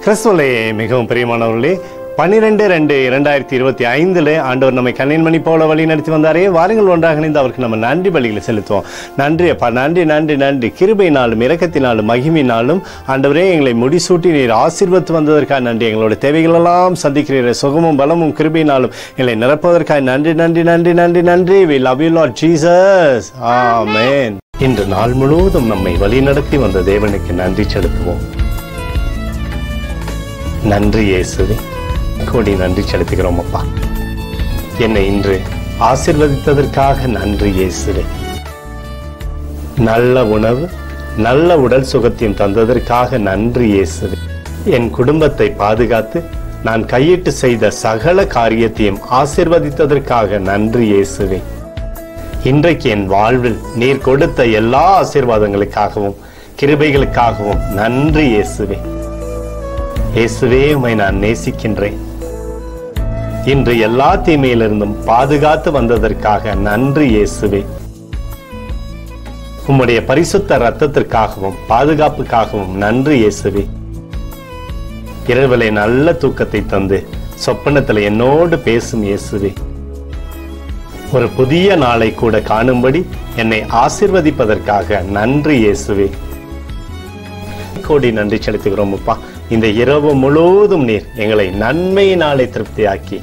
கிறிஸ்துவிலே மிகவும் பிரியமானவர்களே, 12/2/2025 ஆண்டவர் நம்மை கண்ணின்மணி போல வழி நடத்தி வந்தாரே. வாருங்கள் ஒன்றாக இணைந்து அவருக்கு நம்ம நன்றி பலிகளை செலுத்துவோம். நன்றி அப்பா, நன்றி நன்றி நன்றி. கிருபையினாலும் இரக்கத்தினாலும் மகிமையினாலும் ஆண்டவரே எங்களை முடிசூட்டி நீர் ஆசீர்வதித்து வந்ததற்காக நன்றி. எங்களோட தேவைகளெல்லாம் சந்திக்கிறீர். சுகமும் பலமும் கிருபையினாலும் எங்களை நிரப்புவதற்காக நன்றி நன்றி நன்றி நன்றி நன்றி. We love you Lord Jesus. ஆமென். இன்று நாள் முழுவதும் நம்மை வழி நடத்தி வந்த தேவனுக்கு நன்றி செலுத்துவோம். நன்றி இயேசுவே, கோடி நன்றி செலுத்துகிறோம் அப்பா. என்னை இன்று ஆசீர்வதித்ததற்காக நன்றி இயேசுவே. நல்ல உணவு, நல்ல உடல் சுகத்தையும் தந்ததற்காக நன்றி இயேசுவே. என் குடும்பத்தை பாதுகாத்து நான் கையிட்டு செய்த சகல காரியத்தையும் ஆசீர்வதித்ததற்காக நன்றி இயேசுவே. இன்றைக்கு என் வாழ்வில் நீர் கொடுத்த எல்லா ஆசீர்வாதங்களுக்காகவும் கிருபைகளுக்காகவும் நன்றி இயேசுவே. இயேசுவே, உம்மை நான் நேசிக்கின்றேன். இன்று எல்லா தீமையிலிருந்தும் பாதுகாத்து வந்ததற்காக நன்றி இயேசுவே. உம்முடைய பரிசுத்த இரத்தத்திற்காகவும் பாதுகாப்புக்காகவும் நன்றி இயேசுவே. இரவிலே நல்ல தூக்கத்தை தந்து சொப்பனத்தில் என்னோடு பேசும் இயேசுவே. ஒரு புதிய நாளை கூட காணும்படி என்னை ஆசீர்வதிப்பதற்காக நன்றி இயேசுவே. கோடி நன்றி செலுத்துகிறோம் அப்பா. இந்த இரவு முழுவதும் நீர் எங்களை நன்மையினாலே திருப்தியாக்கி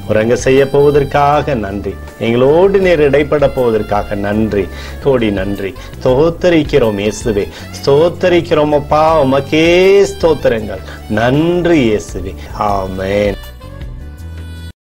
உறங்க செய்ய போவதற்காக நன்றி. எங்களோடு நீர் இடைப்பட போவதற்காக நன்றி. கோடி நன்றி. ஸ்தோத்தரிக்கிறோம் இயேசுவே, ஸ்தோத்தரிக்கிறோம் அப்பா. உமக்கே ஸ்தோத்திரங்கள். நன்றி இயேசுவே. ஆமென்.